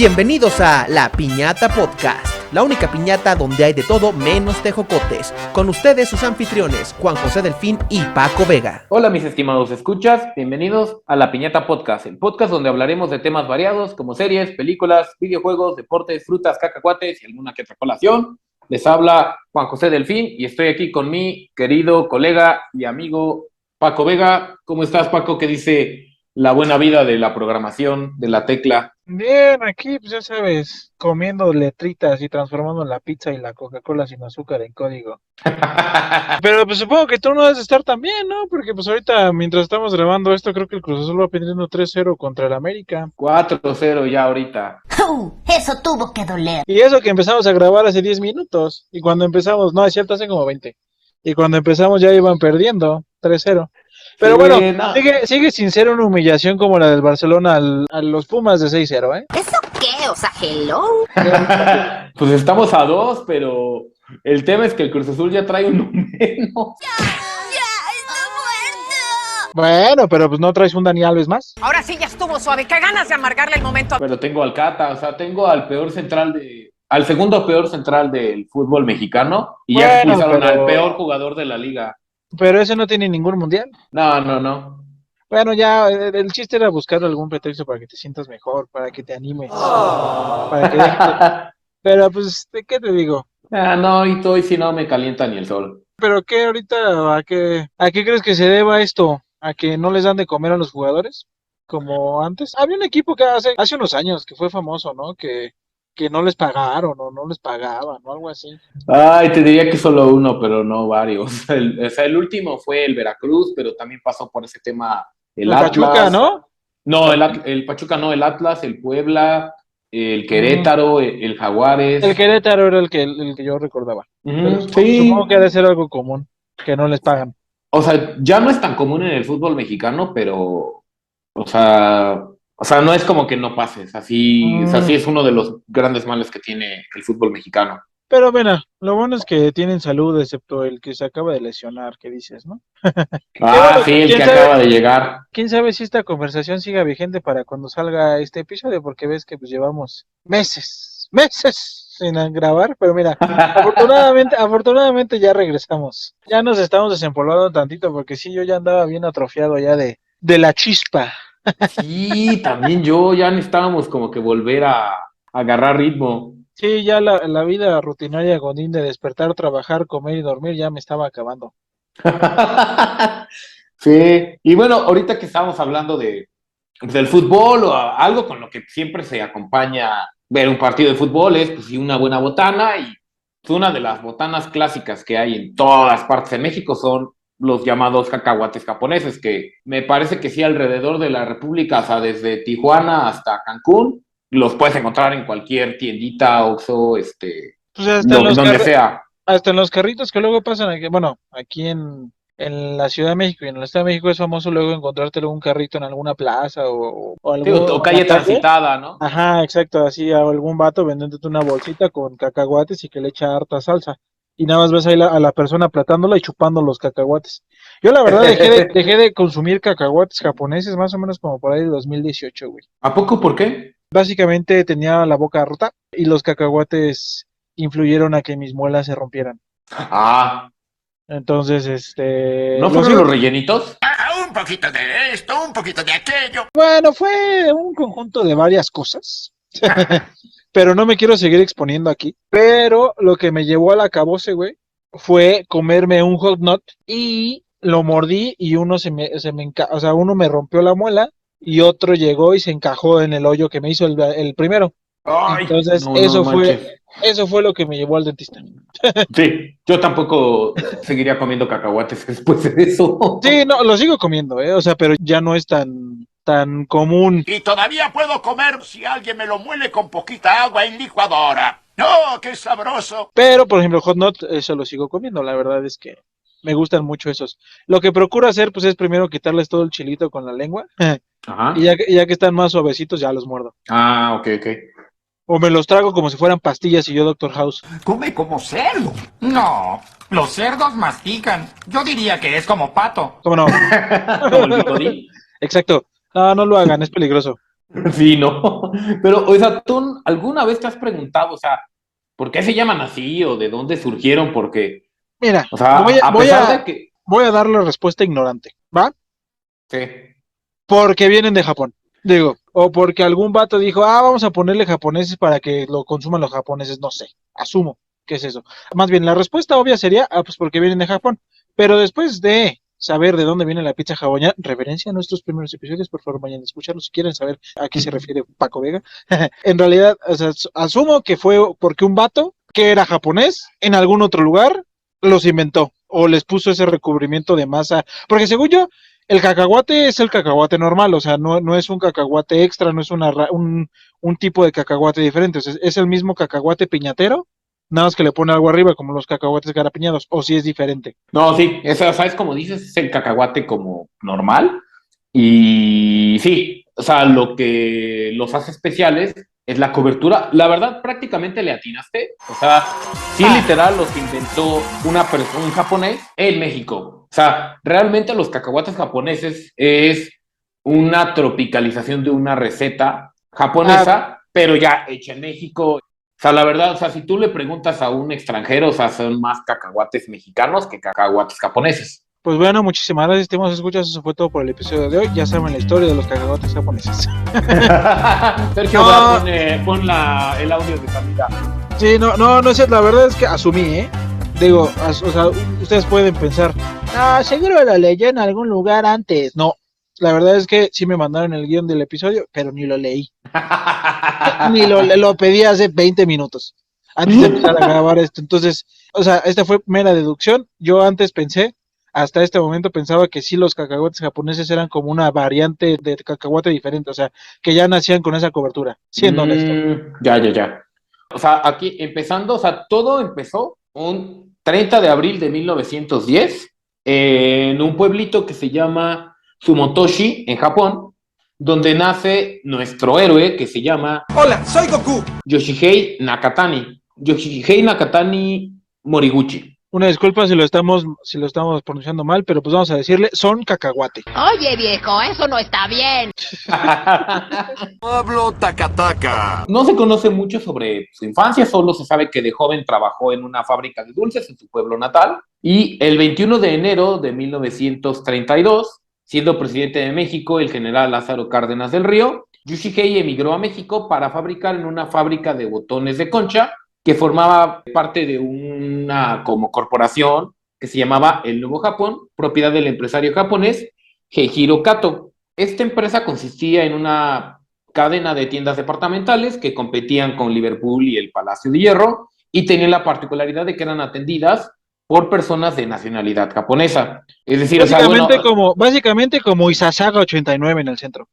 Bienvenidos a La Piñata Podcast, la única piñata donde hay de todo menos tejocotes. Con ustedes sus anfitriones, Juan José Delfín y Paco Vega. Hola mis estimados escuchas, bienvenidos a La Piñata Podcast, el podcast donde hablaremos de temas variados como series, películas, videojuegos, deportes, frutas, cacahuates y alguna que otra colación. Les habla Juan José Delfín y estoy aquí con mi querido colega y amigo Paco Vega. ¿Cómo estás, Paco? ¿Qué dice la buena vida de la programación de la tecla? Bien, aquí pues ya sabes, comiendo letritas y transformando la pizza y la Coca-Cola sin azúcar en código. Pero pues supongo que tú no debes estar tan bien, ¿no? Porque pues ahorita, mientras estamos grabando esto, creo que el Cruz Azul va perdiendo 3-0 contra el América. 4-0 ya ahorita. Eso tuvo que doler. Y eso que empezamos a grabar hace 10 minutos. Y cuando empezamos, no, es cierto, hace como 20. Y cuando empezamos ya iban perdiendo 3-0. Pero Sí, bueno, no. sigue sin ser una humillación como la del Barcelona a los Pumas de 6-0, ¿eh? ¿Eso qué? O sea, hello. Pues estamos a 2, pero el tema es que el Cruz Azul ya trae uno menos. ¡Ya está muerto! Bueno, pero pues no traes un Dani Alves más. Ahora sí ya estuvo suave, qué ganas de amargarle el momento. Pero tengo al Cata, o sea, tengo al segundo peor central del fútbol mexicano y ya Bueno, expulsaron pero- al peor jugador de la liga. Pero ese no tiene ningún mundial. No. Bueno, ya el chiste era buscar algún pretexto para que te sientas mejor, para que te animes, para que Pero pues, ¿de qué te digo? No, y hoy si no me calienta ni el sol. ¿Pero qué ahorita, a qué crees que se deba esto? ¿A que no les dan de comer a los jugadores? Como antes. Había un equipo que hace unos años que fue famoso, ¿no? Que no les pagaron o no les pagaban o algo así. Ay, te diría que solo uno, pero no varios. El último fue el Veracruz, pero también pasó por ese tema el La Atlas. Pachuca, ¿no? No, el Pachuca no, el Atlas, el Puebla, el Querétaro, el Jaguares. El Querétaro era el que yo recordaba. Pero Sí. supongo que ha de ser algo común, que no les pagan. O sea, ya no es tan común en el fútbol mexicano, pero, o sea, no es como que no pases. Así, o sea, sí es uno de los grandes males que tiene el fútbol mexicano. Pero mira, lo bueno es que tienen salud, excepto el que se acaba de lesionar, que dices, ¿no? Ah, sí, el ¿quién que sabe? acaba de llegar. ¿Quién sabe si esta conversación siga vigente para cuando salga este episodio? Porque ves que pues llevamos meses sin grabar, pero mira, afortunadamente ya regresamos. Ya nos estamos desempolvando tantito, porque sí, yo ya andaba bien atrofiado ya de la chispa. Sí, también yo, ya necesitábamos como que volver a agarrar ritmo. Sí, ya la vida rutinaria godín de despertar, trabajar, comer y dormir ya me estaba acabando. Sí, y bueno, ahorita que estamos hablando del fútbol o algo con lo que siempre se acompaña ver un partido de fútbol es pues sí, una buena botana, y una de las botanas clásicas que hay en todas partes de México son los llamados cacahuates japoneses, que me parece que sí alrededor de la República, o sea, desde Tijuana hasta Cancún, los puedes encontrar en cualquier tiendita, Oxxo, Pues hasta donde sea. hasta en los carritos que luego pasan aquí, bueno, aquí en la Ciudad de México y en el Estado de México es famoso luego encontrártelo un carrito en alguna plaza o Sí, o calle transitada, ¿no? Ajá, exacto, así a algún vato vendiéndote una bolsita con cacahuates y que le echa harta salsa. Y nada más ves ahí a la persona aplatándola y chupando los cacahuates. Yo la verdad dejé de consumir cacahuates japoneses más o menos como por ahí de 2018, güey. ¿A poco por qué? Básicamente tenía la boca rota y los cacahuates influyeron a que mis muelas se rompieran. Ah, Entonces, ¿no fueron los rellenitos? Un poquito de esto, un poquito de aquello. Bueno, fue un conjunto de varias cosas. Pero no me quiero seguir exponiendo aquí. Pero lo que me llevó al acabose, güey, fue comerme un hot dog y lo mordí y uno uno me rompió la muela y otro llegó y se encajó en el hoyo que me hizo el primero. Ay, Entonces, no eso manches. fue lo que me llevó al dentista. Sí, yo tampoco seguiría comiendo cacahuates después de eso. Sí, no, lo sigo comiendo, o sea, pero ya no es tan común. Y todavía puedo comer si alguien me lo muele con poquita agua en licuadora. ¡No, qué sabroso! Pero, por ejemplo, hot dog, eso lo sigo comiendo. La verdad es que me gustan mucho esos. Lo que procuro hacer, pues, es primero quitarles todo el chilito con la lengua. Ajá. Y ya que están más suavecitos, ya los muerdo. Ah, ok. O me los trago como si fueran pastillas y yo Doctor House. Come como cerdo. No, los cerdos mastican. Yo diría que es como pato. ¿Cómo no? Como el Godín. Exacto. No lo hagan, es peligroso. Sí, no. Pero, o sea, ¿tú alguna vez te has preguntado, o sea, por qué se llaman así o de dónde surgieron? Porque, Mira, o sea, a pesar de que... voy a dar la respuesta ignorante, ¿va? Sí. Porque vienen de Japón. Digo, o porque algún vato dijo, vamos a ponerle japoneses para que lo consuman los japoneses, no sé, asumo que es eso. Más bien, la respuesta obvia sería, pues porque vienen de Japón. Pero después de saber de dónde viene la pizza hawaiana, referencia a nuestros primeros episodios, por favor, vayan a escucharlos si quieren saber a qué se refiere Paco Vega. En realidad, o sea, asumo que fue porque un vato que era japonés en algún otro lugar los inventó o les puso ese recubrimiento de masa. Porque según yo, el cacahuate es el cacahuate normal, o sea, no es un cacahuate extra, no es un tipo de cacahuate diferente, o sea, es el mismo cacahuate piñatero, nada más que le pone algo arriba, como los cacahuates garapiñados, o si es diferente. No, sí, eso, ¿sabes? Como dices, es el cacahuate como normal. Y sí, o sea, lo que los hace especiales es la cobertura. La verdad, prácticamente le atinaste. O sea, sí, literal, los inventó una persona, un japonés en México. O sea, realmente los cacahuates japoneses es una tropicalización de una receta japonesa, pero ya hecha en México. O sea, la verdad, o sea, si tú le preguntas a un extranjero, o sea, son más cacahuates mexicanos que cacahuates japoneses. Pues bueno, muchísimas gracias, estimados escuchas, eso fue todo por el episodio de hoy, ya saben la historia de los cacahuates japoneses. Sergio, No. pon el audio de salida. Sí, no sé, la verdad es que asumí, digo, o sea, ustedes pueden pensar, seguro lo leí en algún lugar antes. No, la verdad es que sí me mandaron el guión del episodio, pero ni lo leí. Ni lo pedí hace 20 minutos antes de empezar a grabar esto. Entonces, o sea, esta fue mera deducción. Yo antes pensé, hasta este momento pensaba que sí los cacahuates japoneses eran como una variante de cacahuate diferente, o sea, que ya nacían con esa cobertura, siendo honesto. Ya. O sea, aquí empezando, o sea, todo empezó un 30 de abril de 1910 en un pueblito que se llama Sumotoshi, en Japón, donde nace nuestro héroe que se llama... Hola, soy Goku. Yoshihei Nakatani. Yoshihei Nakatani Moriguchi. Una disculpa si lo estamos pronunciando mal, pero pues vamos a decirle, son cacahuate. Oye, viejo, eso no está bien. Pablo Takataka. No se conoce mucho sobre su infancia, solo se sabe que de joven trabajó en una fábrica de dulces en su pueblo natal y el 21 de enero de 1932, siendo presidente de México el general Lázaro Cárdenas del Río, Yoshihei emigró a México para fabricar en una fábrica de botones de concha que formaba parte de una como corporación que se llamaba El Nuevo Japón, propiedad del empresario japonés Heijiro Kato. Esta empresa consistía en una cadena de tiendas departamentales que competían con Liverpool y el Palacio de Hierro y tenían la particularidad de que eran atendidas por personas de nacionalidad japonesa. Es decir, Básicamente como Isasaga 89 en el centro.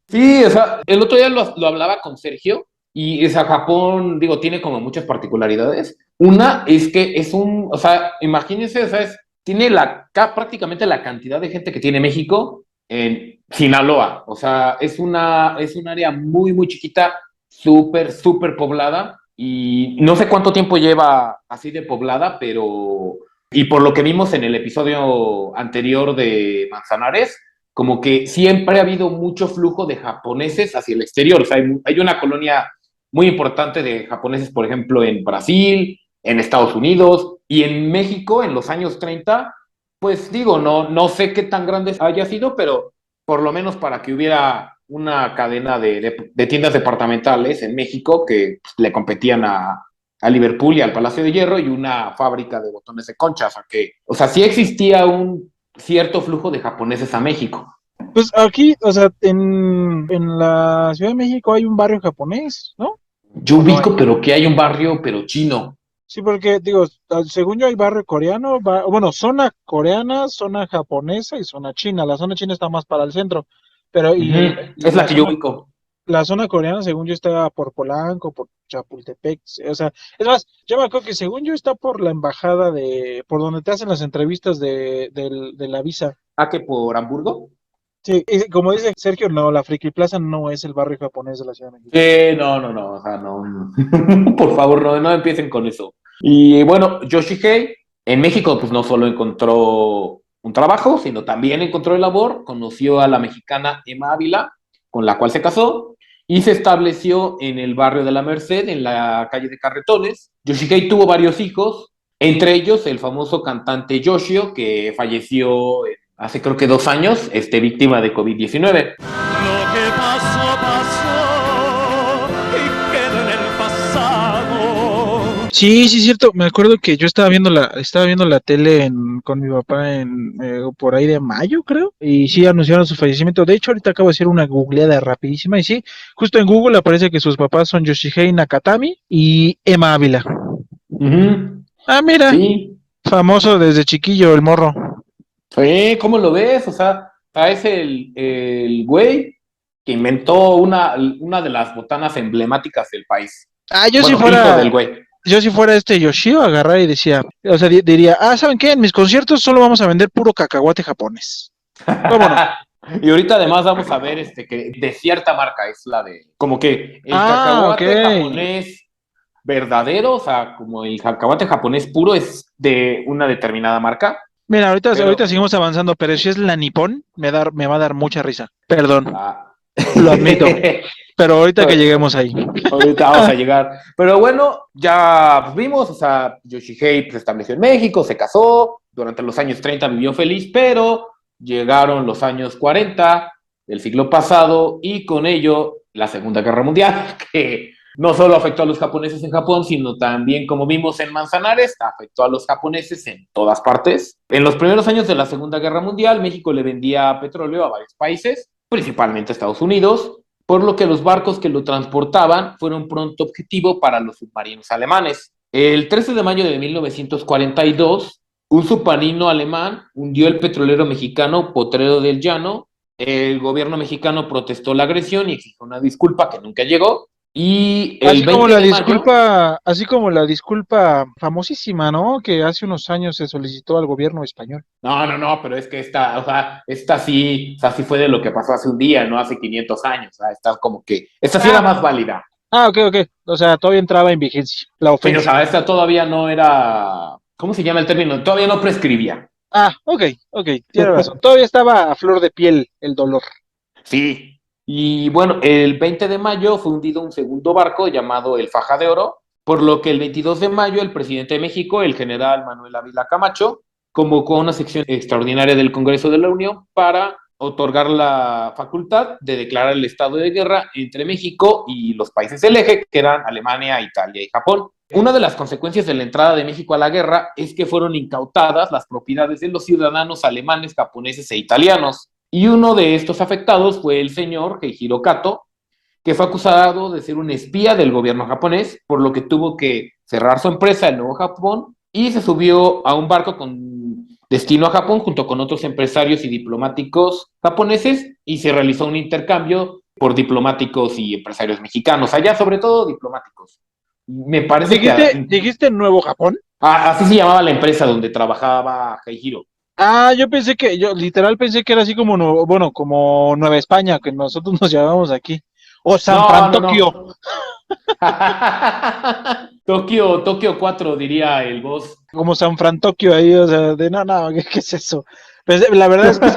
Sí, o sea, el otro día lo hablaba con Sergio y, o sea, Japón, digo, tiene como muchas particularidades. Una es que o sea, imagínense, o sea, tiene prácticamente la cantidad de gente que tiene México en Sinaloa. O sea, es un área muy, muy chiquita, súper poblada y no sé cuánto tiempo lleva así de poblada, pero, y por lo que vimos en el episodio anterior de Manzanares, como que siempre ha habido mucho flujo de japoneses hacia el exterior. O sea, hay una colonia muy importante de japoneses, por ejemplo, en Brasil, en Estados Unidos y en México en los años 30. Pues digo, no sé qué tan grande haya sido, pero por lo menos para que hubiera una cadena de tiendas departamentales en México que pues, le competían a Liverpool y al Palacio de Hierro y una fábrica de botones de concha. O sea, sí existía un cierto flujo de japoneses a México. Pues aquí, o sea, en la Ciudad de México hay un barrio japonés, ¿no? Yo ubico, pero que hay un barrio, pero chino. Sí, porque digo, según yo hay barrio coreano, bueno, zona coreana, zona japonesa y zona china. La zona china está más para el centro, pero Es la que yo ubico. La zona coreana, según yo, está por Polanco, por Chapultepec, o sea, es más, yo me acuerdo que según yo está por la embajada por donde te hacen las entrevistas de la visa. ¿Ah, que por Hamburgo? Sí, y como dice Sergio, no, la Friki Plaza no es el barrio japonés de la Ciudad de México. No, o sea, no. Por favor, no empiecen con eso. Y bueno, Yoshihei en México pues no solo encontró un trabajo, sino también encontró el labor, conoció a la mexicana Emma Ávila, con la cual se casó, y se estableció en el barrio de la Merced, en la calle de Carretones. Yoshihei tuvo varios hijos, entre ellos el famoso cantante Yoshio, que falleció hace creo que 2 años, víctima de COVID-19. Lo que pasó, pasó y quedó en el pasado. Sí, sí, cierto. Me acuerdo que yo estaba viendo la tele con mi papá por ahí de mayo, creo. Y sí anunciaron su fallecimiento. De hecho, ahorita acabo de hacer una googleada rapidísima. Y sí, justo en Google aparece que sus papás son Yoshihei Nakatami y Emma Ávila. Uh-huh. Ah, mira. Sí. Famoso desde chiquillo, el morro. Sí, ¿cómo lo ves? O sea, es el güey que inventó una de las botanas emblemáticas del país. Ah, yo bueno, si fuera... hijo del güey. Yo si fuera Yoshio, agarrar y decía, o sea, diría, ¿saben qué? En mis conciertos solo vamos a vender puro cacahuate japonés. ¿Cómo no? Y ahorita además vamos a ver que de cierta marca es la de, como que el cacahuate japonés verdadero, o sea, como el cacahuate japonés puro es de una determinada marca. Mira, ahorita seguimos avanzando, pero si es la Nippon, me va a dar mucha risa. Perdón. Lo admito. Pero ahorita que lleguemos ahí. Ahorita vamos a llegar. Pero bueno, ya vimos, o sea, Yoshihei se estableció en México, se casó, durante los años 30 vivió feliz, pero llegaron los años 40 del siglo pasado y con ello la Segunda Guerra Mundial, que no solo afectó a los japoneses en Japón, sino también, como vimos en Manzanares, afectó a los japoneses en todas partes. En los primeros años de la Segunda Guerra Mundial, México le vendía petróleo a varios países, principalmente a Estados Unidos, por lo que los barcos que lo transportaban fueron pronto objetivo para los submarinos alemanes. El 13 de mayo de 1942, un submarino alemán hundió el petrolero mexicano Potrero del Llano. El gobierno mexicano protestó la agresión y exigió una disculpa que nunca llegó. Y el así como la disculpa famosísima, ¿no? Que hace unos años se solicitó al gobierno español. No, pero es que esta sí fue de lo que pasó hace un día, no hace 500 años. O sea, esta sí era más válida. Ok. O sea, todavía entraba en vigencia la ofensa. Pero, o sea, esta todavía no era, ¿cómo se llama el término? Todavía no prescribía. Ok, tiene razón. Todavía estaba a flor de piel el dolor. Sí. Y bueno, el 20 de mayo fue hundido un segundo barco llamado el Faja de Oro, por lo que el 22 de mayo el presidente de México, el general Manuel Ávila Camacho, convocó una sección extraordinaria del Congreso de la Unión para otorgar la facultad de declarar el estado de guerra entre México y los países del eje, que eran Alemania, Italia y Japón. Una de las consecuencias de la entrada de México a la guerra es que fueron incautadas las propiedades de los ciudadanos alemanes, japoneses e italianos. Y uno de estos afectados fue el señor Heihiro Kato, que fue acusado de ser un espía del gobierno japonés, por lo que tuvo que cerrar su empresa en Nuevo Japón y se subió a un barco con destino a Japón junto con otros empresarios y diplomáticos japoneses y se realizó un intercambio por diplomáticos y empresarios mexicanos, allá sobre todo diplomáticos. Me parece ¿Dijiste Nuevo Japón? Así se llamaba la empresa donde trabajaba Heihiro. Yo literal pensé que era así como, como Nueva España, que nosotros nos llamamos aquí. O San Fran Tokio. Tokio 4, diría el boss. Como San Fran Tokio ahí, o sea, ¿qué es eso? La verdad es que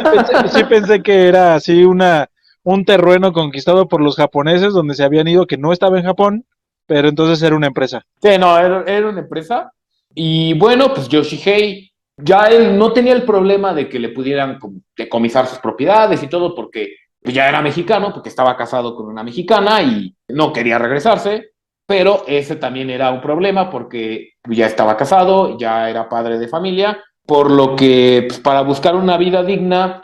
sí pensé que era así un terreno conquistado por los japoneses donde se habían ido, que no estaba en Japón, pero entonces era una empresa. Sí, no, era una empresa. Y bueno, pues Yoshihei ya él no tenía el problema de que le pudieran decomisar sus propiedades y todo, porque ya era mexicano, porque estaba casado con una mexicana y no quería regresarse, pero ese también era un problema porque ya estaba casado, ya era padre de familia, por lo que pues, para buscar una vida digna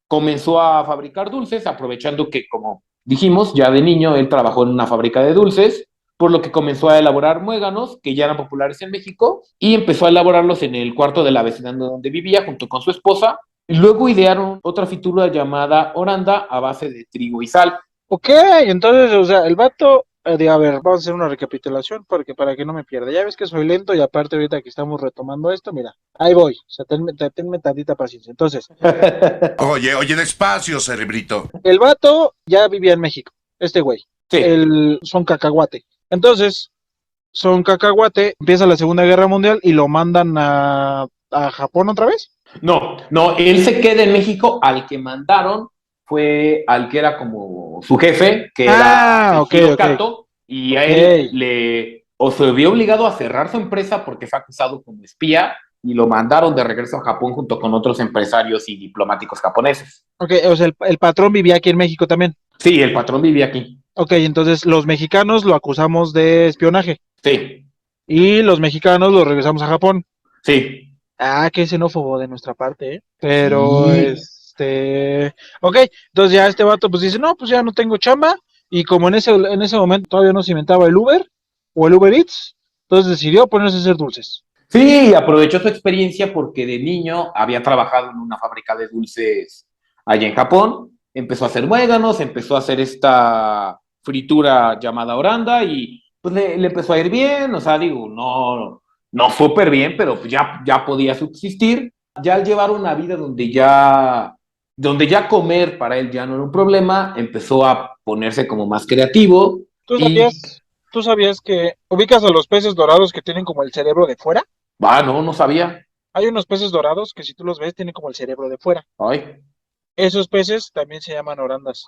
comenzó a fabricar dulces, aprovechando que, como dijimos, ya de niño él trabajó en una fábrica de dulces, por lo que comenzó a elaborar muéganos, que ya eran populares en México, y empezó a elaborarlos en el cuarto de la vecindad donde vivía, junto con su esposa, y luego idearon otra fritura llamada Oranda a base de trigo y sal. Ok, entonces, o sea, el vato, a ver, vamos a hacer una recapitulación para que no me pierda. Ya ves que soy lento y aparte ahorita que estamos retomando esto, mira, ahí voy, o sea, tenme tantita paciencia. Entonces. Oye, despacio, cerebrito. El vato ya vivía en México, este güey. Sí. Son cacahuate. Entonces, Son Cacahuate, empieza la Segunda Guerra Mundial y lo mandan a Japón otra vez. No, él se queda en México. Al que mandaron fue al que era como su jefe, que era ok. Kato, y a él o se vio obligado a cerrar su empresa porque fue acusado como espía, y lo mandaron de regreso a Japón junto con otros empresarios y diplomáticos japoneses. Ok, o sea, el patrón vivía aquí en México también. Sí, el patrón vivía aquí. Ok, entonces los mexicanos lo acusamos de espionaje. Sí, Y los mexicanos lo regresamos a Japón. sí. Ah, qué xenófobo de nuestra parte, ¿eh? Pero, Sí. ok, entonces ya este vato pues dice, no, pues ya no tengo chamba, y como en ese momento todavía no se inventaba el Uber, o el Uber Eats, entonces decidió ponerse a hacer dulces. Sí, aprovechó su experiencia porque de niño había trabajado en una fábrica de dulces allá en Japón, empezó a hacer muéganos, empezó a hacer esta fritura llamada oranda y pues le empezó a ir bien, o sea, digo, no súper bien, pero pues ya podía subsistir. Ya al llevar una vida donde ya comer para él ya no era un problema, empezó a ponerse como más creativo ¿Tú y, sabías, tú sabías que ubicas a los peces dorados que tienen como el cerebro de fuera? no sabía. Hay unos peces dorados que si tú los ves tienen como el cerebro de fuera. Ay, Esos peces también se llaman orandas.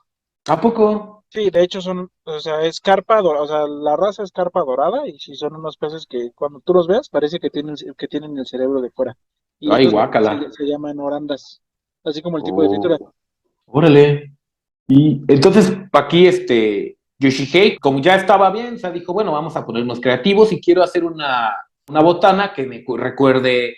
¿a poco? Sí, de hecho son, o sea, es carpa dorada, o sea, la raza es carpa dorada y sí son unos peces que cuando tú los ves parece que tienen el cerebro de fuera. Y Ay, estos guácala. se llaman orandas, así como el tipo de fritura. Oh, órale. Y entonces, aquí, Yoshihei, como ya estaba bien, o sea, dijo, bueno, vamos a ponernos creativos y quiero hacer una botana que me recuerde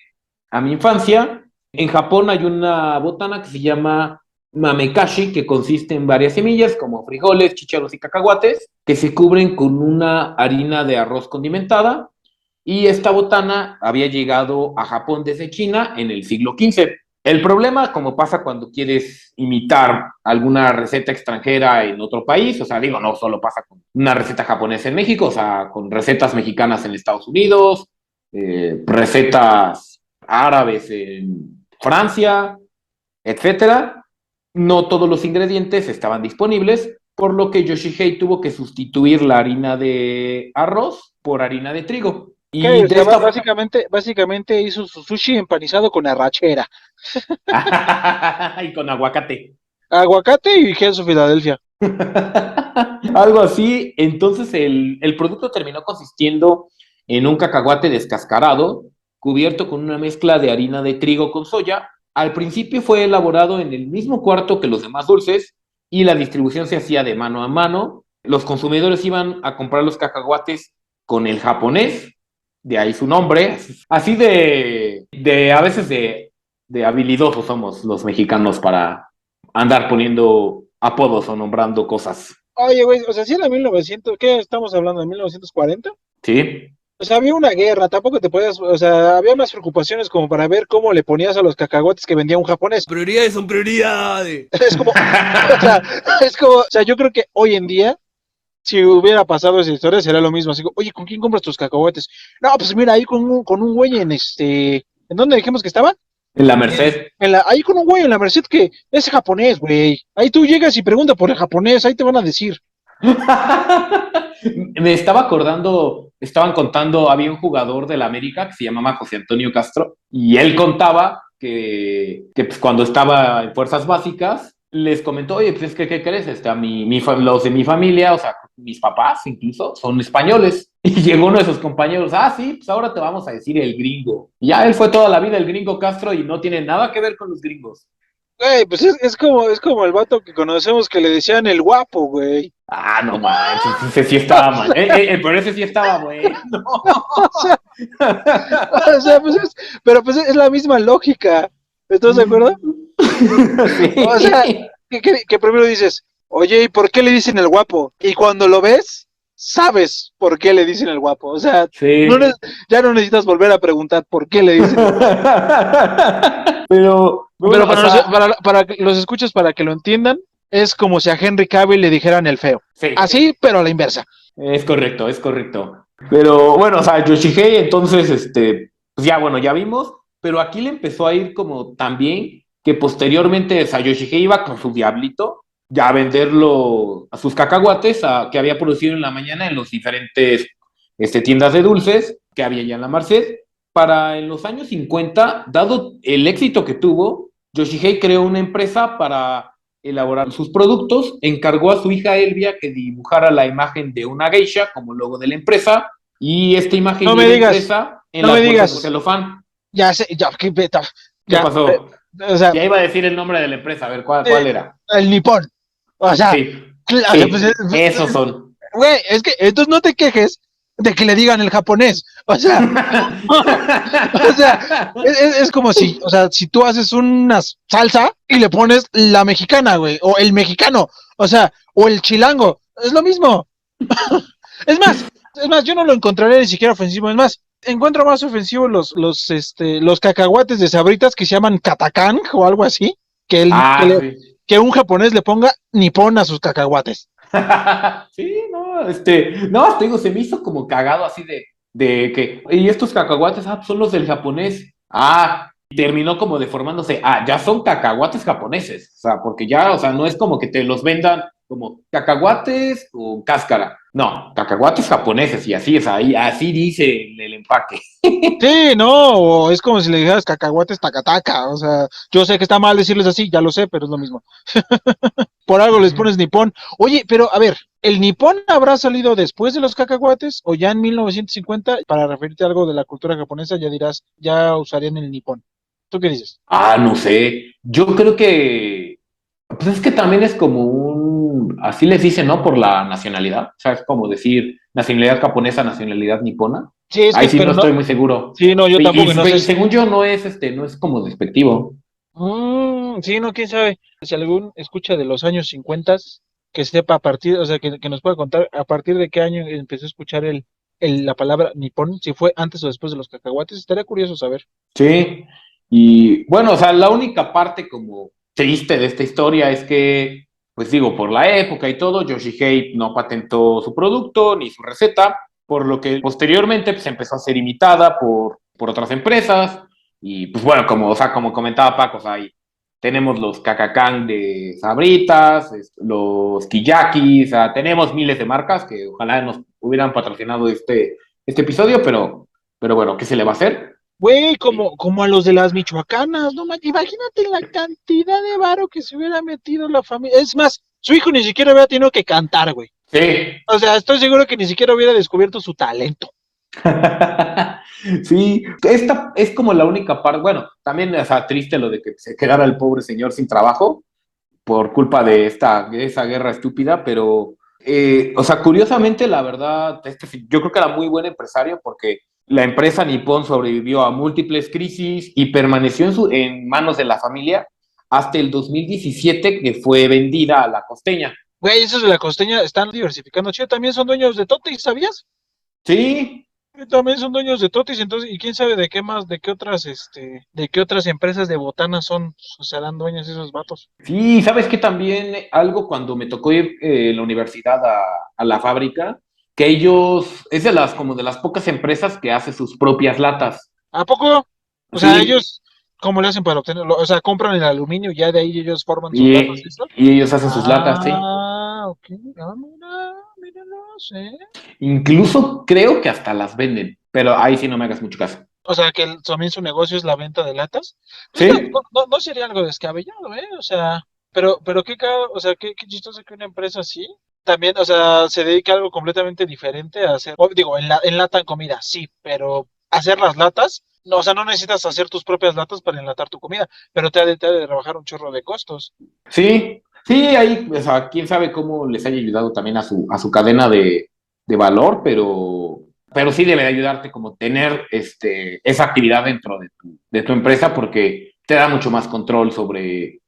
a mi infancia. En Japón hay una botana que se llama mamekashi, que consiste en varias semillas, como frijoles, chícharos y cacahuates, que se cubren con una harina de arroz condimentada. Y esta botana había llegado a Japón desde China en el siglo XV. El problema, como pasa cuando quieres imitar alguna receta extranjera en otro país, o sea, digo, no solo pasa con una receta japonesa en México, o sea, con recetas mexicanas en Estados Unidos, recetas árabes en Francia, etcétera. No todos los ingredientes estaban disponibles, por lo que Yoshihei tuvo que sustituir la harina de arroz por harina de trigo. Ok, Y o de sea, esta básicamente hizo su sushi empanizado con arrachera, y con aguacate. aguacate y queso Filadelfia. Algo así. Entonces el producto terminó consistiendo en un cacahuate descascarado, cubierto con una mezcla de harina de trigo con soya. Al principio fue elaborado en el mismo cuarto que los demás dulces y la distribución se hacía de mano a mano. Los consumidores iban a comprar los cacahuates con el japonés, de ahí su nombre. Así de a veces de habilidosos somos los mexicanos para andar poniendo apodos o nombrando cosas. Oye, güey, o sea, si era 1900, ¿qué estamos hablando? ¿De 1940? ¿Sí? O sea, había una guerra, tampoco te podías, o sea, había más preocupaciones como para ver cómo le ponías a los cacahuates que vendía un japonés. Prioridades son prioridades. Es como, o sea, o sea, yo creo que hoy en día, si hubiera pasado esa historia, sería lo mismo. Así como, oye, ¿con quién compras tus cacahuates? No, pues mira, ahí con un güey ¿en dónde dijimos que estaba? En la Merced. Ahí con un güey en la Merced que es japonés, güey. Ahí tú llegas y preguntas por el japonés, ahí te van a decir. Me estaba acordando, estaban contando, había un jugador de la América que se llamaba José Antonio Castro, y él contaba que pues, cuando estaba en fuerzas básicas, les comentó, oye, pues es que, ¿qué crees? Los de mi familia, o sea, mis papás incluso, son españoles. Y llegó uno de sus compañeros, sí, pues ahora te vamos a decir el gringo. Y ya él fue toda la vida el gringo Castro y no tiene nada que ver con los gringos. Güey, pues es como el vato que conocemos que le decían el guapo, güey. No manches, ese sí estaba mal. Pero ese sí estaba bueno. O sea, pero pues es la misma lógica. ¿Estás de acuerdo? Sí. O sea, que primero dices, oye, ¿y por qué le dicen el guapo? Y cuando lo ves, sabes por qué le dicen el guapo. O sea, Sí. ya no necesitas volver a preguntar por qué le dicen el guapo. Pero Pero para los escuchas, para que lo entiendan, es como si a Henry Cavill le dijeran el feo. sí, Así, pero a la inversa. es correcto, es correcto. Pero bueno, o sea, Yoshihei, entonces, pues ya bueno, ya vimos, pero aquí le empezó a ir como también que posteriormente, o sea, Yoshihei iba con su diablito ya a venderlo a sus cacahuates que había producido en la mañana en los diferentes tiendas de dulces que había ya en la Merced. para en los años 50, dado el éxito que tuvo, Yoshihei creó una empresa para elaborar sus productos, encargó a su hija Elvia que dibujara la imagen de una geisha como logo de la empresa, y esta imagen No me iba digas, impresa en no me las bolsas digas. de celofán. Ya sé, ya, ¿Qué ya, pasó? o sea, Ya iba a decir el nombre de la empresa, a ver, ¿cuál era? el nipón. O sea, Sí, claro, pues, sí, esos son. güey, es que entonces no te quejes de que le digan el japonés. O sea, o sea, es como si, o sea, si tú haces una salsa y le pones la mexicana, güey, o el mexicano, o sea, o el chilango, es lo mismo. Es más, yo no lo encontraré ni siquiera ofensivo. Es más, encuentro más ofensivo los cacahuates de Sabritas que se llaman Katakang o algo así, Ah, sí. que un japonés le ponga nipón a sus cacahuates. Sí, no, te digo, se me hizo como cagado así de que, y estos cacahuates, son los del japonés. Terminó como deformándose. Ya son cacahuates japoneses. O sea, porque ya, o sea, no es como que te los vendan como cacahuates o cáscara. No, cacahuates japoneses y así es, ahí, así dice el empaque. Sí, no, o es como si le dijeras cacahuates tacataca. O sea, yo sé que está mal decirles así, ya lo sé, pero es lo mismo. Por algo les pones nipón. Oye, pero a ver, ¿el nipón habrá salido después de los cacahuates o ya en 1950? Para referirte a algo de la cultura japonesa, ya dirás, ya usarían el nipón. ¿Tú qué dices? No sé. Yo creo que, pues es que también es como así les dicen, ¿no? Por la nacionalidad. O sea, es como decir nacionalidad japonesa, nacionalidad nipona. Sí, es Ahí que, sí no pero no, estoy muy seguro. sí, no, yo Y, tampoco, no sé y si. según yo no es como despectivo. Sí, no, quién sabe. Si algún escucha de los años 50 que sepa a partir, o sea, que nos pueda contar a partir de qué año empezó a escuchar la palabra nipón, si fue antes o después de los cacahuates, estaría curioso saber. Sí. Y bueno, o sea, la única parte como triste de esta historia es que, pues digo, por la época y todo, Yoshihei no patentó su producto ni su receta, por lo que posteriormente pues, empezó a ser imitada por otras empresas. Y pues bueno, o sea, como comentaba Paco, o sea, ahí tenemos los Cacacán de Sabritas, los Kiyaki, o sea, tenemos miles de marcas que ojalá nos hubieran patrocinado este episodio, pero bueno, ¿qué se le va a hacer? Güey, como a los de las michoacanas, no manches, imagínate la cantidad de varo que se hubiera metido la familia. Es más, su hijo ni siquiera hubiera tenido que cantar, güey. Sí. O sea, estoy seguro que ni siquiera hubiera descubierto su talento. Sí, esta es como la única parte, bueno, también o sea, triste lo de que se quedara el pobre señor sin trabajo por culpa de esa guerra estúpida, pero, o sea, curiosamente, la verdad, yo creo que era muy buen empresario porque la empresa Nippon sobrevivió a múltiples crisis y permaneció en manos de la familia hasta el 2017 que fue vendida a la costeña. Güey, esos de la costeña están diversificando chido, también son dueños de Totis, ¿sabías? Sí, También son dueños de Totis, entonces, y quién sabe de qué más, de qué otras empresas de botanas serán dueños esos vatos. sí, sabes que también algo cuando me tocó ir la universidad a la fábrica, que ellos, es como de las pocas empresas que hace sus propias latas. ¿A poco? O sea, Sí, ellos, ¿cómo le hacen para obtenerlo? O sea, compran el aluminio y ya de ahí ellos forman sus latas, y, ¿eso? y ellos hacen sus latas, sí. Ok. Mira, no sé. Incluso creo que hasta las venden, pero ahí sí no me hagas mucho caso. O sea, que también su negocio es la venta de latas. Pues no, Sí, no sería algo descabellado, ¿eh? O sea, pero o sea, qué chistoso que una empresa así también, o sea, se dedica a algo completamente diferente a hacer, digo, enlatan comida, sí, pero hacer las latas, no, o sea, no necesitas hacer tus propias latas para enlatar tu comida, pero te ha de rebajar un chorro de costos. sí, sí, ahí, o sea, quién sabe cómo les haya ayudado también a su cadena de valor, pero sí debe de ayudarte como tener esa actividad dentro de tu empresa porque te da mucho más control sobre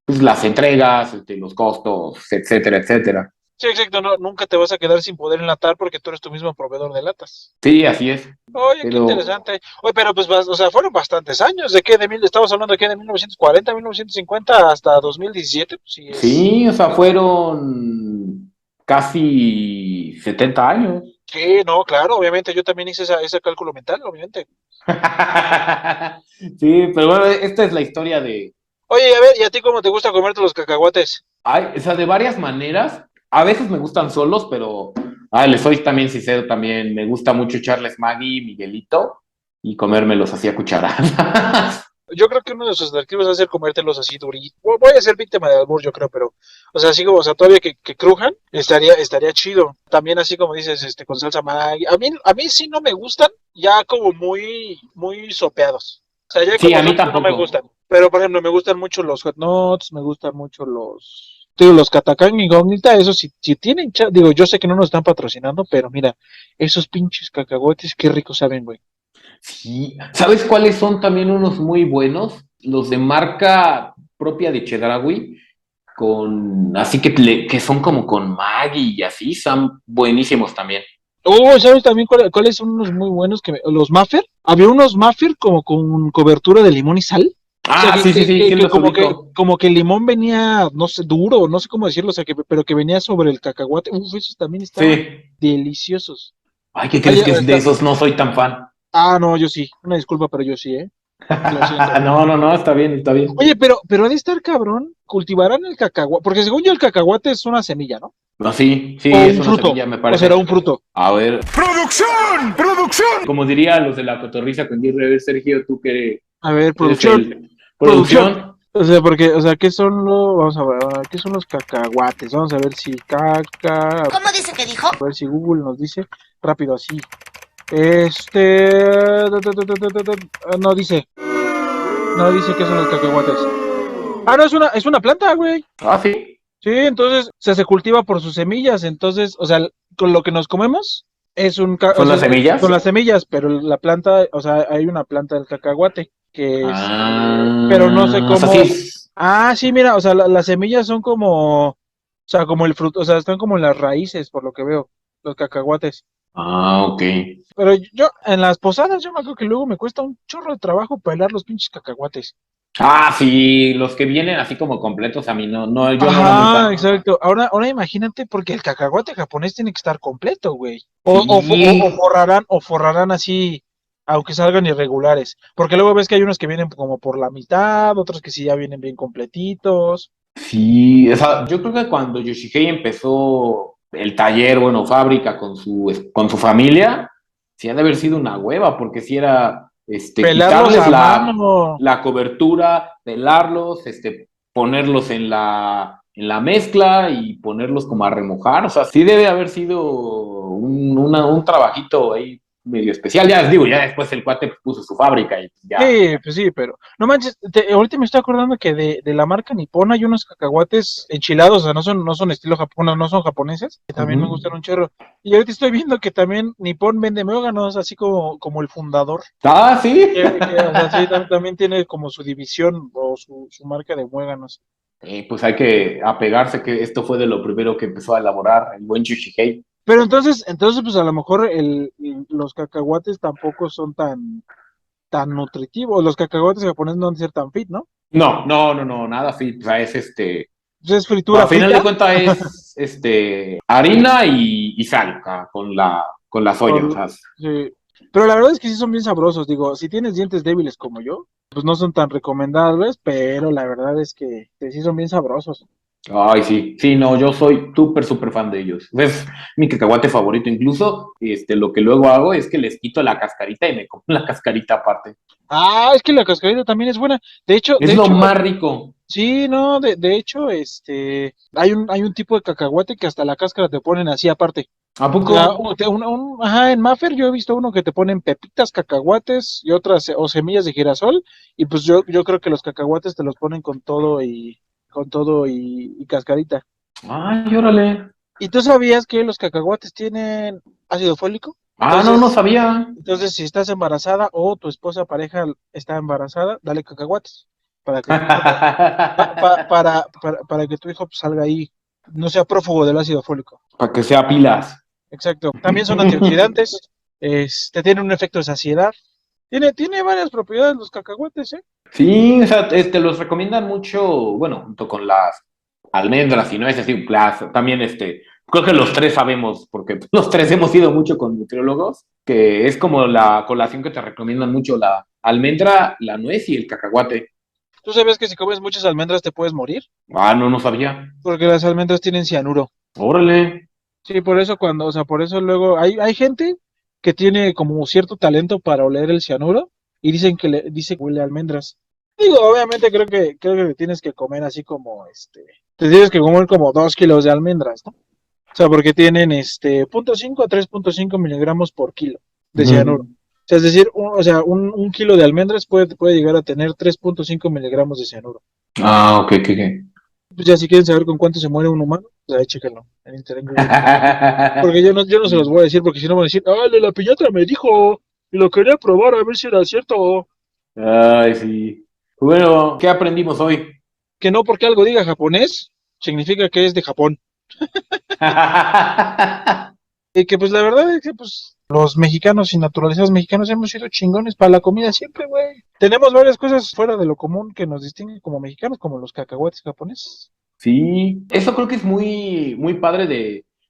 pues, las entregas, los costos, etcétera, etcétera. Sí, exacto, no, nunca te vas a quedar sin poder enlatar porque tú eres tu mismo proveedor de latas. Sí, así es, Oye, qué pero interesante. Oye, pero pues, o sea, fueron bastantes años. ¿De qué? Estamos hablando de qué, de 1940, 1950 hasta 2017. Pues sí, sí, o sea, fueron casi 70 años. Sí, no, claro, obviamente yo también hice ese cálculo mental, obviamente. Sí, pero bueno, esta es la historia Oye, a ver, ¿y a ti cómo te gusta comerte los cacahuates? o sea, de varias maneras. A veces me gustan solos, pero les soy también sincero, también me gusta mucho echarles Maggi, Miguelito. y comérmelos así a cucharadas. Yo creo que uno de sus atractivos va a ser comértelos así duritos. Voy a ser víctima de albur, yo creo, pero, o sea, así como, o sea, todavía que crujan, estaría chido. También así como dices, con salsa Maggi. A mí sí no me gustan, ya como muy sopeados. O sea, ya Sí, como a mí son, no me tampoco. gustan. Pero, por ejemplo, me gustan mucho los hot nuts, me gustan mucho los Catacán Incógnita, eso si tienen, digo, yo sé que no nos están patrocinando, pero mira, esos pinches cacahuetes, qué ricos saben, güey. Sí. ¿Sabes cuáles son también unos muy buenos? Los de marca propia de Chedraui, así que son como con Maggi y así, son buenísimos también. Oh, ¿sabes también cuáles son unos muy buenos? Los Maffer. Había unos Maffer como con cobertura de limón y sal. O sea, Ah, sí, sí, sí, sí que los ubico. como que el limón venía, no sé, duro, no sé cómo decirlo, o sea, pero que venía sobre el cacahuate. Uf, esos también estaban Sí. deliciosos. Ay, ¿qué crees Oye, que de esos no soy tan fan? no, yo sí. Una disculpa, pero yo sí, ¿eh? Lo siento. No, no, no, está bien, está bien. Oye, pero ha de estar cabrón. Cultivarán el cacahuate, porque según yo el cacahuate es una semilla, ¿no? No, sí, O sí, es un una fruto, semilla, me o será parece. un fruto. A ver, ¡Producción! ¡Producción! como diría los de la cotorriza con Jerry, Sergio, tú que A ver, eres producción. el Producción. producción. O sea, ¿qué son vamos a ver, ¿qué son los cacahuates? Vamos a ver si a ¿Cómo dice que dijo? ver si Google nos dice rápido así. No dice qué son los cacahuates. Ah, no, es una planta, güey. Ah, sí. Sí, entonces, o sea, se cultiva por sus semillas, entonces, o sea, con lo que nos comemos o ¿Son sea, las son semillas? las semillas, pero la planta, o sea, hay una planta del cacahuate que pero no sé O sea, sí. cómo. Ah, sí, mira, o sea, las semillas son como, o sea, como el fruto, o sea, están como en las raíces, por lo que veo, los cacahuates. Ah, ok. Pero yo, en las posadas, yo me acuerdo que luego me cuesta un chorro de trabajo pelar los pinches cacahuates. Ah, sí, los que vienen así como completos a mí no, no, yo no era muy Ajá, fan. exacto. Ahora imagínate, porque el cacahuate japonés tiene que estar completo, güey. Sí, O forrarán así, aunque salgan irregulares. Porque luego ves que hay unos que vienen como por la mitad, otros que sí ya vienen bien completitos. sí, o sea, yo creo que cuando Yoshihei empezó el taller, bueno, fábrica con su familia, sí ha de haber sido una hueva, porque si era, Pelarlos quitarles a la, mano. la cobertura, pelarlos, ponerlos en la mezcla y ponerlos como a remojar, o sea, sí debe haber sido un trabajito ahí medio especial, ya les digo, ya después el cuate puso su fábrica y ya. Sí, pues sí, pero no manches, ahorita me estoy acordando que de la marca Nippon hay unos cacahuates enchilados, o sea, no son estilo japonés, no son japoneses, que también me Ujú. gustan un chorro. Y ahorita estoy viendo que también Nippon vende muéganos, así como el fundador, Ah, sí. o sea, sí, también tiene como su división o su marca de muéganos. Pues hay que apegarse que esto fue de lo primero que empezó a elaborar el buen Yoshihei. Pero entonces, pues a lo mejor los cacahuates tampoco son tan nutritivos, los cacahuates japoneses no han de ser tan fit, ¿no? No, no, no, no, nada fit. O sea, Pues es pues, fritura a final de frita. cuentas es harina y sal con la soya. O sea, Sí. Pero la verdad es que sí son bien sabrosos. Digo, si tienes dientes débiles como yo, pues no son tan recomendables, pero la verdad es que sí son bien sabrosos. ay, sí, sí, no, yo soy súper, súper fan de ellos. Es mi cacahuate favorito. Incluso, lo que luego hago es que les quito la cascarita y me como la cascarita aparte. Ah, es que la cascarita también es buena. De hecho, Es lo más rico. sí, no, de hecho, hay un tipo de cacahuate que hasta la cáscara te ponen así aparte. ¿A O poco? sea, ajá, en Maffer yo he visto uno que te ponen pepitas, cacahuates y otras, o semillas de girasol, y pues yo creo que los cacahuates te los ponen con todo y cascarita. Ay, órale. ¿Y tú sabías que los cacahuates tienen ácido fólico? Ah, no, no Entonces, sabía. entonces si estás embarazada o tu esposa pareja está embarazada, dale cacahuates para que tu hijo, para que tu hijo pues, salga ahí, no sea prófugo del ácido fólico. Para que sea pilas. Exacto. También son antioxidantes, tienen un efecto de saciedad. Tiene varias propiedades los cacahuates, ¿eh? Sí, o sea, los recomiendan mucho, bueno, junto con las almendras y nueces, y también creo que los tres sabemos, porque los tres hemos ido mucho con nutriólogos, que es como la colación que te recomiendan mucho, la almendra, la nuez y el cacahuate. ¿Tú sabes que si comes muchas almendras te puedes morir? Ah, no, no sabía. Porque las almendras tienen cianuro. Órale. Sí, por eso o sea, por eso luego hay gente que tiene como cierto talento para oler el cianuro y dicen que dice que huele a almendras. Digo, obviamente creo que tienes que comer así como te tienes que comer como 2 kilos de almendras, ¿no? O sea, porque tienen 0.5 a 3.5 miligramos por kilo de cianuro. O sea, es decir, un kilo de almendras puede llegar a tener 3.5 miligramos de cianuro. Ah, ok. Pues ya si quieren saber con cuánto se muere un humano, pues ahí chéquenlo en internet. Porque yo no se los voy a decir, porque si no van a decir, ah, la piñata me dijo, y lo quería probar a ver si era cierto. Ay, sí. Bueno, ¿qué aprendimos hoy? Que no porque algo diga japonés, significa que es de Japón. Y que pues la verdad es que pues los mexicanos y naturalizados mexicanos hemos sido chingones para la comida siempre, güey. Tenemos varias cosas fuera de lo común que nos distinguen como mexicanos, como los cacahuates japoneses. Sí, eso creo que es muy padre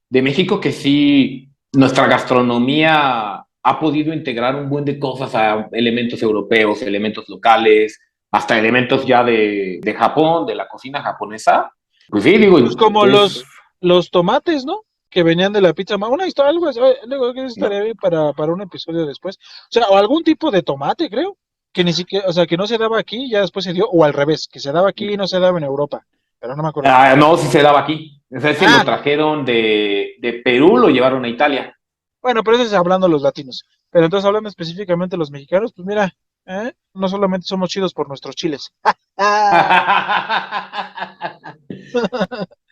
de México, que sí, nuestra gastronomía ha podido integrar un buen de cosas a elementos europeos, elementos locales, hasta elementos ya de Japón, de la cocina japonesa. Pues sí, digo, Pues como es- los tomates, ¿no? Que venían de la pizza. Una historia, algo así, luego que estaría bien para un episodio después. O sea, o algún tipo de tomate, creo, que ni siquiera, o sea, que no se daba aquí, ya después se dio, o al revés, que se daba aquí y no se daba en Europa. Pero no me acuerdo. no, sí se daba aquí. O sea, si lo trajeron de Perú, lo llevaron a Italia. Bueno, pero eso es hablando los latinos. Pero entonces hablando específicamente de los mexicanos, pues mira, no solamente somos chidos por nuestros chiles.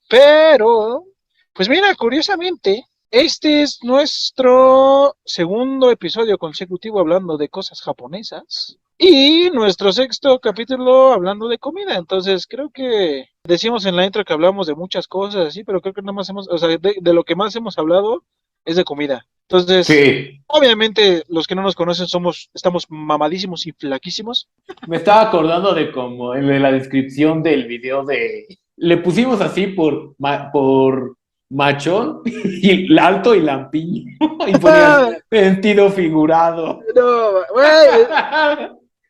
Pero, pues mira, curiosamente, este es nuestro segundo episodio consecutivo hablando de cosas japonesas y nuestro sexto capítulo hablando de comida. Entonces, creo que decimos en la intro que hablamos de muchas cosas así, pero creo que nada más o sea, de lo que más hemos hablado es de comida. Entonces, Sí, obviamente, los que no nos conocen estamos mamadísimos y flaquísimos. me estaba acordando de como en la descripción del video le pusimos así por machón y alto y lampiño y ponías sentido figurado. No, güey.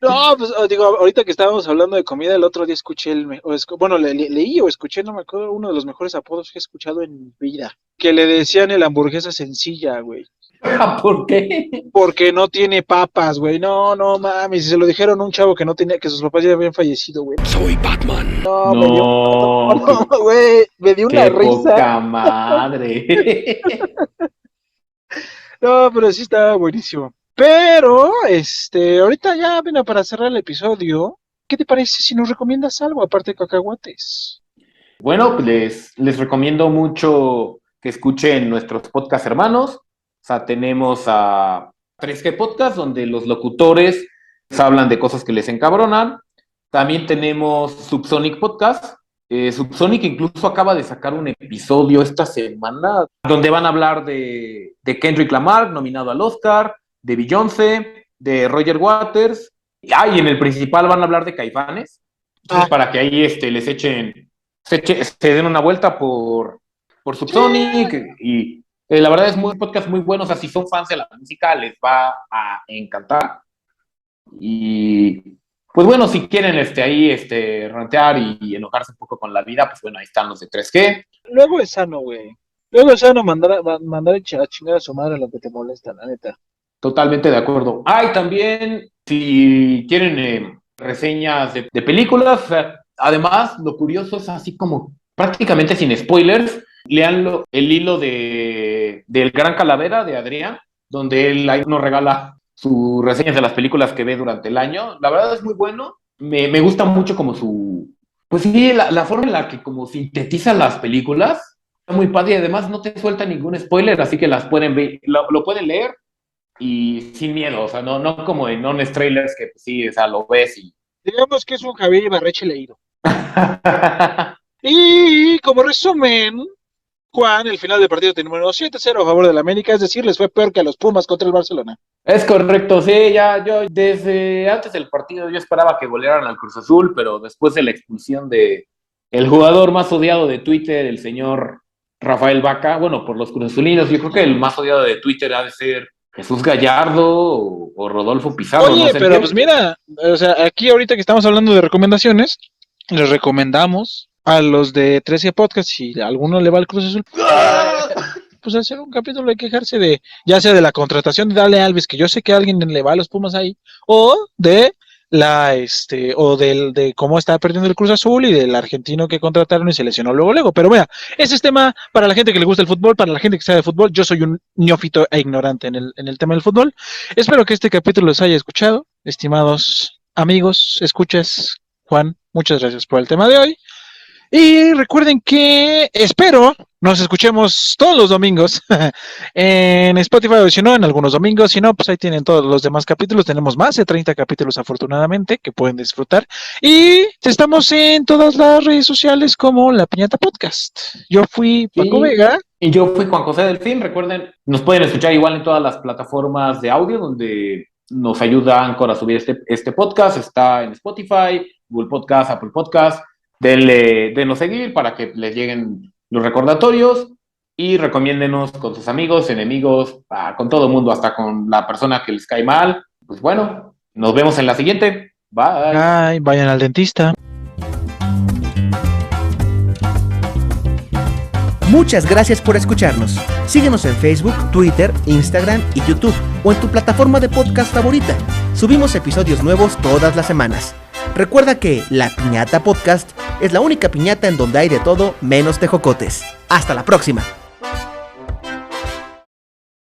No, pues digo, ahorita que estábamos hablando de comida, el otro día escuché leí o escuché, no me acuerdo, uno de los mejores apodos que he escuchado en mi vida, que le decían el hamburguesa sencilla, güey. ¿Por qué? Porque no tiene papas, güey. No mames, se lo dijeron a un chavo que no tenía, que sus papás ya habían fallecido, güey. Soy Batman. No, No, güey, me dio una qué risa. poca madre. No, pero sí estaba buenísimo. Pero, ahorita ya, mira, para cerrar el episodio, ¿qué te parece si nos recomiendas algo aparte de cacahuates? Bueno, pues les recomiendo mucho que escuchen nuestros podcast hermanos. O sea, tenemos a 3G Podcast, donde los locutores hablan de cosas que les encabronan. También tenemos Subsonic Podcast. Subsonic incluso acaba de sacar un episodio esta semana donde van a hablar de Kendrick Lamar, nominado al Oscar, de Beyoncé, de Roger Waters. Y en el principal van a hablar de Caifanes. Entonces, para que ahí les se den una vuelta por Subsonic. Y la verdad es un podcast muy bueno. O sea, si son fans de la música, les va a encantar. Y pues bueno, si quieren ahí rantear y enojarse un poco con la vida, pues bueno, ahí están los de 3G. Luego es sano, güey. Luego es sano mandar a chingar a su madre lo que te molesta, la neta. Totalmente de acuerdo. Y también, si quieren reseñas de películas, además, lo curioso es así como prácticamente sin spoilers, lean el hilo del Gran Calavera de Adrián, donde él ahí nos regala sus reseñas de las películas que ve durante el año. La verdad es muy bueno. Me gusta mucho como pues sí, la forma en la que como sintetiza las películas. Está muy padre y además no te suelta ningún spoiler, así que las pueden ver, lo pueden leer y sin miedo, o sea, no como en Honest Trailers que pues, sí, o sea, lo ves y... Digamos que es un Javier Ibarreche leído. Y como resumen, Juan, el final del partido terminó 7-0 a favor del América, es decir, les fue peor que a los Pumas contra el Barcelona. Es correcto, sí, yo desde antes del partido yo esperaba que golearan al Cruz Azul, pero después de la expulsión de el jugador más odiado de Twitter, el señor Rafael Vaca, bueno, por los cruzazulinos, yo creo que el más odiado de Twitter ha de ser Jesús Gallardo o Rodolfo Pizarro. Oye, no sé, pero pues mira, o sea, aquí ahorita que estamos hablando de recomendaciones, les recomendamos a los de 13 Podcast, si a alguno le va al Cruz Azul, pues hacer un capítulo de quejarse de, ya sea de la contratación de Dale Alves, que yo sé que a alguien le va a los Pumas ahí, o de de cómo está perdiendo el Cruz Azul y del argentino que contrataron y se lesionó luego. Pero mira, ese es tema para la gente que le gusta el fútbol, para la gente que sabe de fútbol. Yo soy un neófito e ignorante en el tema del fútbol. Espero que este capítulo les haya escuchado, estimados amigos, escuchas. Juan, muchas gracias por el tema de hoy. Y recuerden que espero nos escuchemos todos los domingos en Spotify, o si no, en algunos domingos. Si no, pues ahí tienen todos los demás capítulos. Tenemos más de 30 capítulos, afortunadamente, que pueden disfrutar. Y estamos en todas las redes sociales como La Piñata Podcast. Yo fui Paco Vega. Y yo fui Juan José Delfín. Recuerden, nos pueden escuchar igual en todas las plataformas de audio donde nos ayuda Anchor a subir este podcast. Está en Spotify, Google Podcast, Apple Podcast. Denos seguir para que les lleguen los recordatorios y recomiéndenos con sus amigos, enemigos, con todo el mundo, hasta con la persona que les cae mal. Pues bueno, nos vemos en la siguiente. Bye. Bye, vayan al dentista. Muchas gracias por escucharnos. Síguenos en Facebook, Twitter, Instagram y YouTube o en tu plataforma de podcast favorita. Subimos episodios nuevos todas las semanas. Recuerda que La Piñata Podcast es la única piñata en donde hay de todo menos tejocotes. Hasta la próxima.